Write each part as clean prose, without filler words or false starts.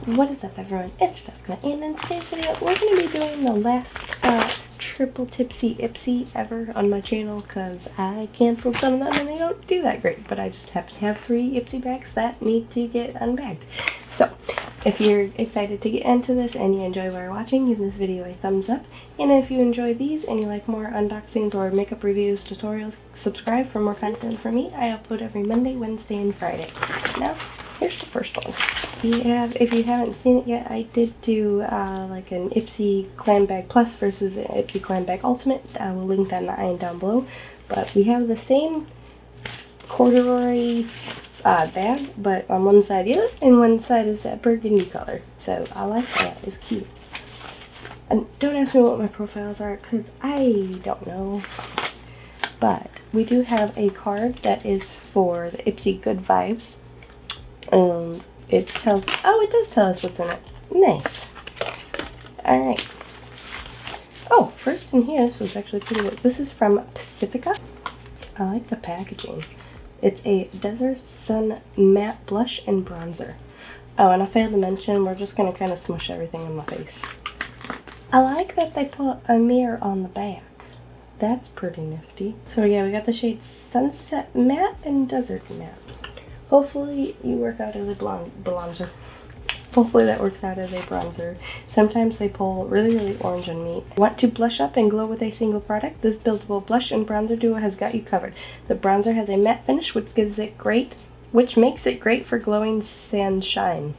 What is up, everyone? It's Jessica, and in today's video, we're going to be doing the last triple tipsy ipsy ever on my channel because I canceled some of them and they don't do that great, but I just happen to have 3 ipsy bags that need to get unbagged. So, if you're excited to get into this and you enjoy what you're watching, give this video a thumbs up. And if you enjoy these and you like more unboxings or makeup reviews, tutorials, subscribe for more content from me. I upload every Monday, Wednesday, and Friday. Now, here's the first one. If you haven't seen it yet, I did do like an Ipsy Glam Bag Plus versus an Ipsy Glam Bag Ultimate. I will link that in the eye down below. But we have the same corduroy bag, but on one side yellow and one side is that burgundy color. So I like that. It's cute. And don't ask me what my profiles are because I don't know. But we do have a card that is for the Ipsy Good Vibes. And it tells, oh, it does tell us what's in it. Nice. Alright. Oh, first in here, this was actually pretty good. This is from Pacifica. I like the packaging. It's a Desert Sun Matte Blush and Bronzer. Oh, and I failed to mention, we're just going to kind of smush everything in my face. I like that they put a mirror on the back. That's pretty nifty. So yeah, we got the shades Sunset Matte and Desert Matte. Hopefully you work out as a bronzer. Hopefully that works out as a bronzer. Sometimes they pull really orange on me. Want to blush up and glow with a single product? This buildable blush and bronzer duo has got you covered. The bronzer has a matte finish which makes it great for glowing sand shine.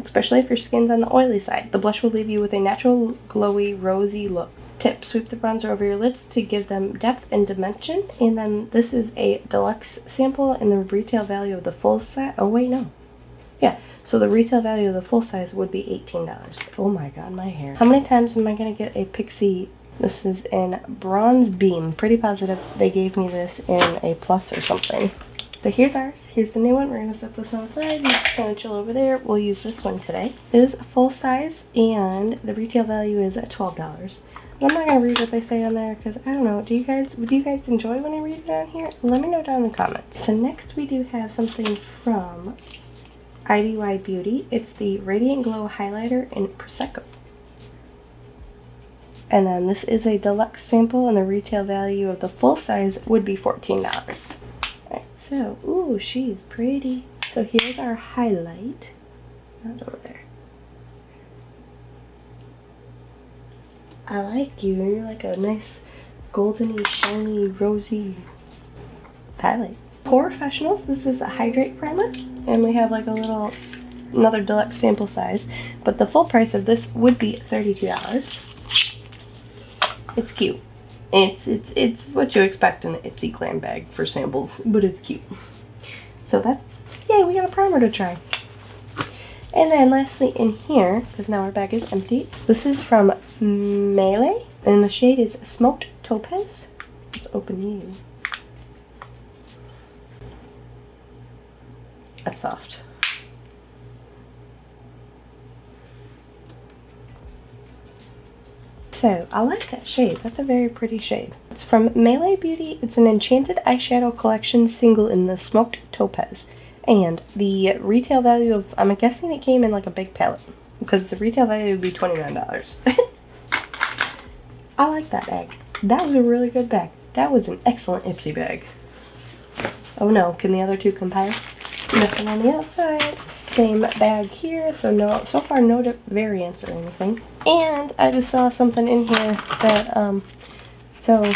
Especially if your skin's on the oily side. The blush will leave you with a natural, glowy, rosy look. Tip, sweep the bronzer over your lids to give them depth and dimension. And then this is a deluxe sample and the retail value of the full size. Oh wait, no. Yeah, so the retail value of the full size would be $18. Oh my god, my hair. How many times am I going to get a Pixie? This is in Bronze Beam. Pretty positive they gave me this in a plus or something. But here's ours. Here's the new one. We're going to set this on the side. You're just going to chill over there. We'll use this one today. It is a full size and the retail value is at $12. I'm not going to read what they say on there because I don't know. Do you guys enjoy when I read it on here? Let me know down in the comments. So next we do have something from IDY Beauty. It's the Radiant Glow Highlighter in Prosecco. And then this is a deluxe sample and the retail value of the full size would be $14. Alright, so, ooh, she's pretty. So here's our highlight. Not over there. I like you. You're like a nice goldeny, shiny, rosy highlight. Pore Professional. This is a Hydrate primer. And we have like another deluxe sample size. But the full price of this would be $32. It's cute. It's what you expect in an Ipsy Glam bag for samples. But it's cute. So that's, yay, we got a primer to try. And then lastly in here, because now our bag is empty, this is from Melee, and the shade is Smoked Topaz. Let's open you. That's soft. So, I like that shade. That's a very pretty shade. It's from Melee Beauty. It's an Enchanted Eyeshadow Collection single in the Smoked Topaz. And the retail value of, I'm guessing it came in like a big palette. Because the retail value would be $29. I like that bag. That was a really good bag. That was an excellent Ipsy bag. Oh no, can the other two compare? Nothing on the outside. Same bag here. So so far no variance or anything. And I just saw something in here that, so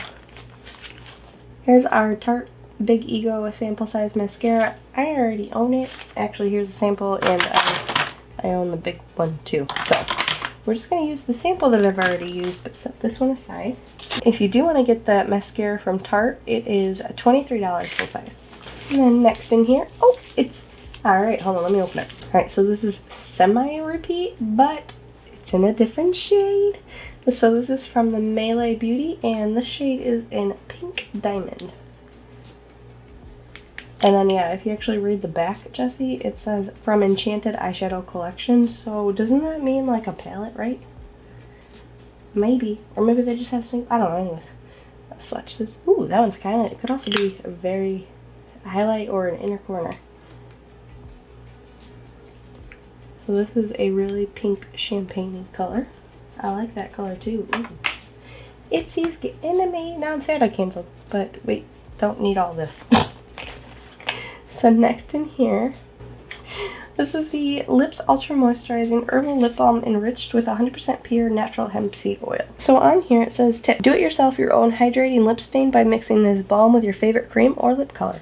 here's our Tarte Big Ego sample size mascara. I already own it. Actually, here's a sample, and I own the big one too. So we're just going to use the sample that I've already used, but set this one aside. If you do want to get the mascara from Tarte, it is $23 full size. And then next in here, oh, it's, alright, hold on, let me open it. Alright, so this is semi-repeat, but it's in a different shade. So this is from the Melee Beauty, and the shade is in Pink Diamond. And then, yeah, if you actually read the back, Jessi, it says from Enchanted Eyeshadow Collection. So doesn't that mean like a palette, right? Maybe. Or maybe they just have some, I don't know, anyways. Swatch this. Ooh, that one's kind of, it could also be a very highlight or an inner corner. So this is a really pink champagne color. I like that color too. Ooh. Ipsy's getting into me. Now I'm sad I canceled, but wait, don't need all this. So next in here, this is the Lips Ultra Moisturizing Herbal Lip Balm enriched with 100% pure natural hemp seed oil. So on here it says, tip, do it yourself your own hydrating lip stain by mixing this balm with your favorite cream or lip color.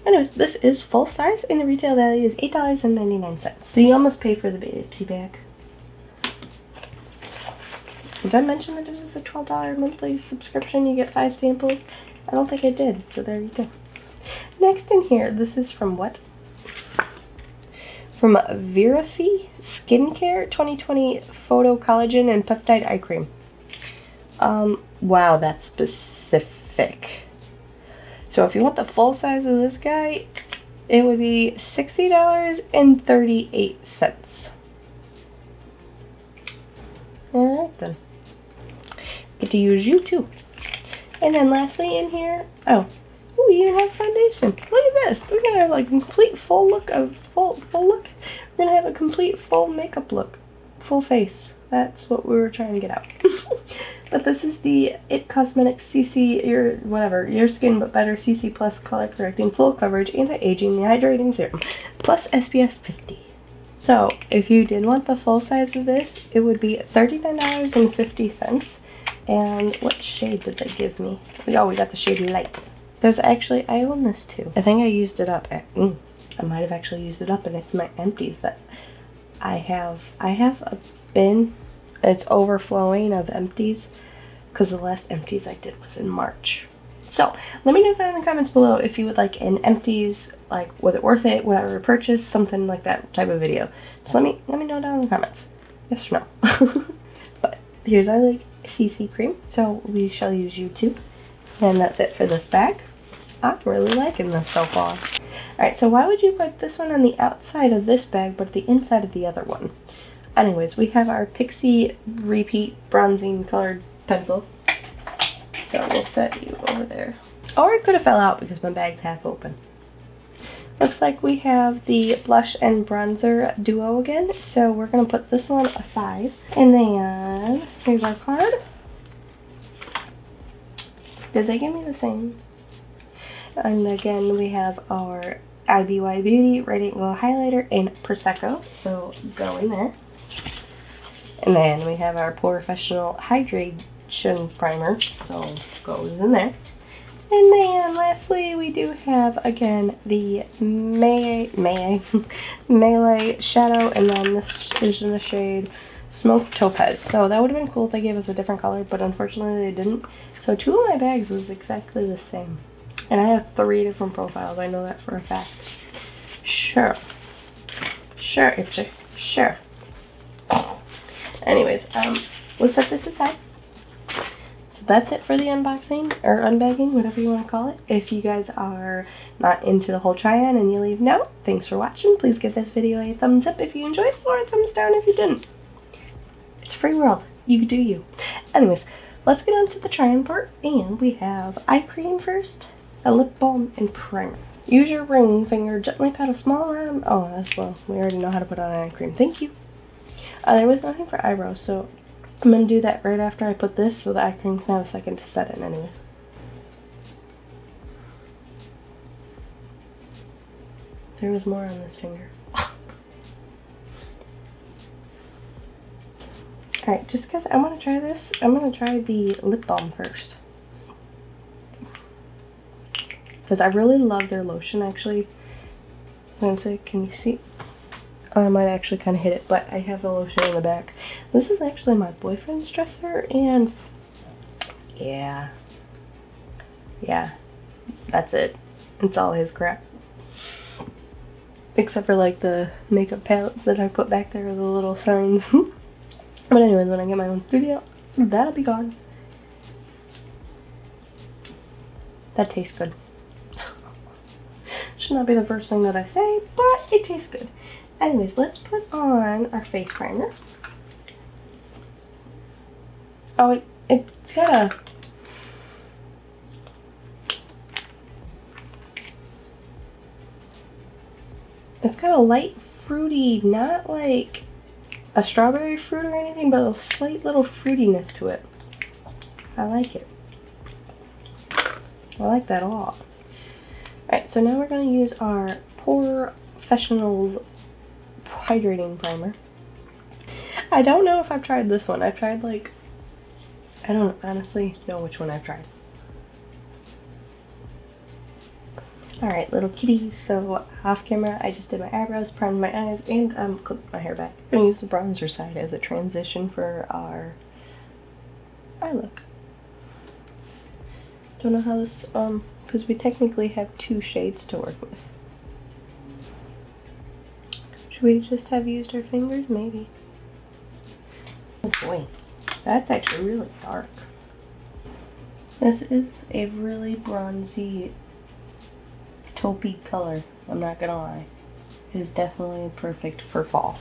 Anyways, this is full size and the retail value is $8.99. So you almost pay for the BEBE bag. Did I mention that it is a $12 monthly subscription? You get 5 samples. I don't think I did, so there you go. Next in here, this is from what? From Verafi Skincare 2020 Photo Collagen and Peptide Eye Cream. Wow, that's specific. So if you want the full size of this guy, it would be $60.38. Alright then. Get to use you too. And then lastly in here, oh, ooh, you even have foundation. Look at this. We're gonna have like a complete full look of full look. We're gonna have a complete full makeup look, full face. That's what we were trying to get out. But this is the IT Cosmetics CC your skin but better CC plus color correcting full coverage anti-aging hydrating serum plus SPF 50. So if you did want the full size of this, it would be $39.50. And what shade did they give me? Oh, we got the shade light. Because actually, I own this too. I think I used it up. I might have actually used it up, and it's my empties that I have. I have a bin. It's overflowing of empties because the last empties I did was in March. So let me know down in the comments below if you would like an empties, like was it worth it, would I repurchase, something like that type of video. Just let me know down in the comments. Yes or no. But here's our like CC cream, so we shall use you too. And that's it for this bag. I'm really liking this so far. Alright, so why would you put this one on the outside of this bag but the inside of the other one? Anyways, we have our Pixie Repeat Bronzing Colored Pencil. So we'll set you over there. Or it could have fell out because my bag's half open. Looks like we have the blush and bronzer duo again. So we're going to put this one aside. And then, here's our card. Did they give me the same? And again, we have our IBY Beauty Radiant Glow Highlighter in Prosecco. So go in there. And then we have our Professional Hydration Primer. So goes in there. And then lastly, we do have, again, the Melee Shadow, and then this is in the shade Smoke Topaz. So that would have been cool if they gave us a different color, but unfortunately they didn't. So 2 of my bags was exactly the same. And I have 3 different profiles, I know that for a fact. Sure. Sure, Ipsy. Sure. Anyways, we'll set this aside. That's it for the unboxing, or unbagging, whatever you want to call it. If you guys are not into the whole try-on and you leave no, thanks for watching. Please give this video a thumbs up if you enjoyed, or a thumbs down if you didn't. It's a free world. You do you. Anyways, let's get on to the try-on part. And we have eye cream first, a lip balm, and primer. Use your ring finger, gently pat a small round. Oh, that's well. We already know how to put on eye cream. Thank you. There was nothing for eyebrows, so I'm going to do that right after I put this so that eye cream can have a second to set in anyways. There was more on this finger. Alright, just because I want to try this, I'm going to try the lip balm first. Because I really love their lotion, actually. I'm going to say, can you see? I might actually kind of hit it, but I have the lotion in the back. This is actually my boyfriend's dresser, and yeah, that's it. It's all his crap. Except for like the makeup palettes that I put back there with the little signs. But anyways, when I get my own studio, that'll be gone. That tastes good. Should not be the first thing that I say, but it tastes good. Anyways, let's put on our face primer. Oh, it's got a light fruity, not like a strawberry fruit or anything, but a slight little fruitiness to it. I like it. I like that a lot. Alright, so now we're going to use our Pore Professionals Hydrating Primer. I don't know if I've tried this one. I've tried like, I don't honestly know which one I've tried. Alright, little kitties, so off camera I just did my eyebrows, primed my eyes, and clipped my hair back. I'm going to use the bronzer side as a transition for our eye look. Don't know how this, because we technically have 2 shades to work with. Should we just have used our fingers? Maybe. Oh boy, that's actually really dark. This is a really bronzy taupey color, I'm not gonna lie. It is definitely perfect for fall.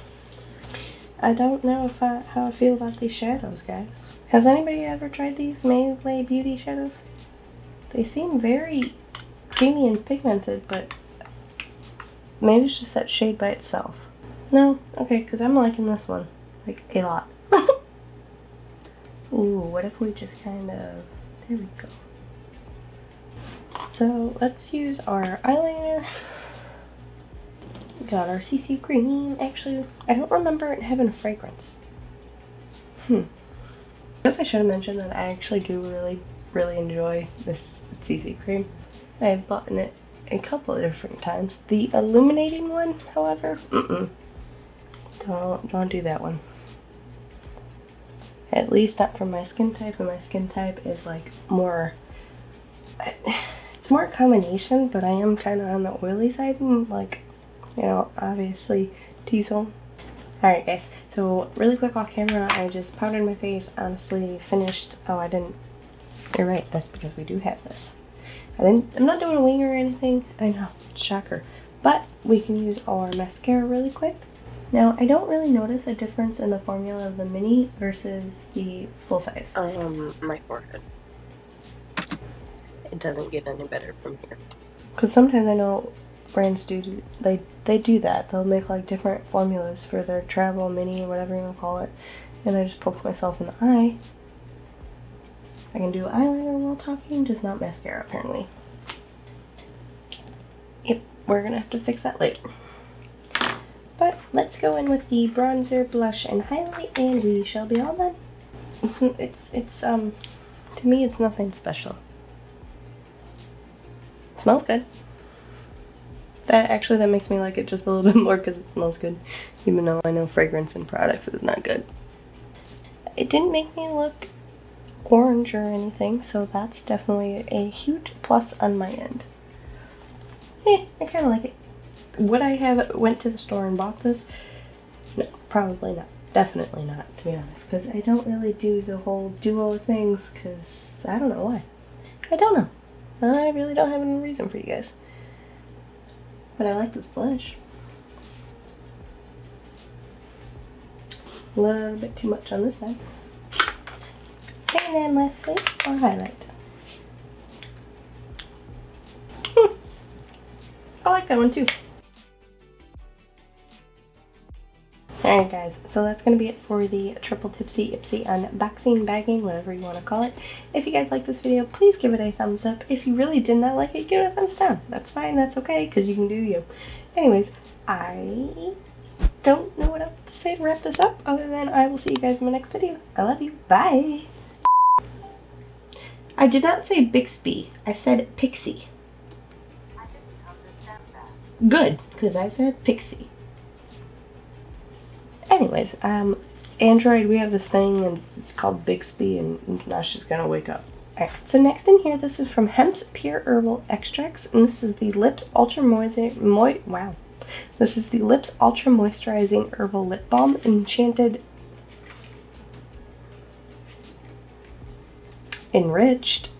I don't know if how I feel about these shadows, guys. Has anybody ever tried these Maybelline Beauty shadows? They seem very creamy and pigmented, but maybe it's just that shade by itself. No? Okay, because I'm liking this one. Like, a lot. Ooh, what if we just kind of... There we go. So, let's use our eyeliner. We got our CC cream. Actually, I don't remember it having a fragrance. I guess I should have mentioned that I actually do really enjoy this CC cream. I have bought it a couple of different times. The illuminating one, however, don't do that one. At least not for my skin type, and my skin type is like more, it's more a combination, but I am kind of on the oily side, and like, you know, obviously T-zone. Alright guys, so really quick off camera, I just powdered my face, honestly finished, oh I didn't, you're right, that's because we do have this. I'm not doing a wing or anything, I know, shocker, but we can use our mascara really quick. Now, I don't really notice a difference in the formula of the mini versus the full size. My forehead. It doesn't get any better from here. Because sometimes I know brands do, they do that. They'll make like different formulas for their travel mini or whatever you want to call it. And I just poked myself in the eye. I can do eyeliner while talking, just not mascara apparently. Yep, we're gonna have to fix that later. But let's go in with the bronzer, blush, and highlight, and we shall be all done. To me, it's nothing special. It smells good. That makes me like it just a little bit more because it smells good, even though I know fragrance in products is not good. It didn't make me look orange or anything, so that's definitely a huge plus on my end. I kind of like it. Would I have went to the store and bought this? No, probably not. Definitely not, to be honest, because I don't really do the whole duo things, because I don't know why. I don't know. I really don't have any reason for you guys. But I like this blush. A little bit too much on this side. And then lastly, our highlight. I like that one too. Alright guys, so that's going to be it for the Triple Tipsy Ipsy unboxing, bagging, whatever you want to call it. If you guys like this video, please give it a thumbs up. If you really did not like it, give it a thumbs down. That's fine, that's okay, because you can do you. Anyways, I don't know what else to say to wrap this up, other than I will see you guys in my next video. I love you. Bye! I did not say Bixby, I said Pixie. I didn't understand that. Good, because I said Pixie. Anyways, Android, we have this thing, and it's called Bixby, and now she's gonna wake up. Alright, so next in here, this is from Hemp's Pure Herbal Extracts, and this is the Lips Ultra This is the Lips Ultra Moisturizing Herbal Lip Balm, Enchanted, Enriched.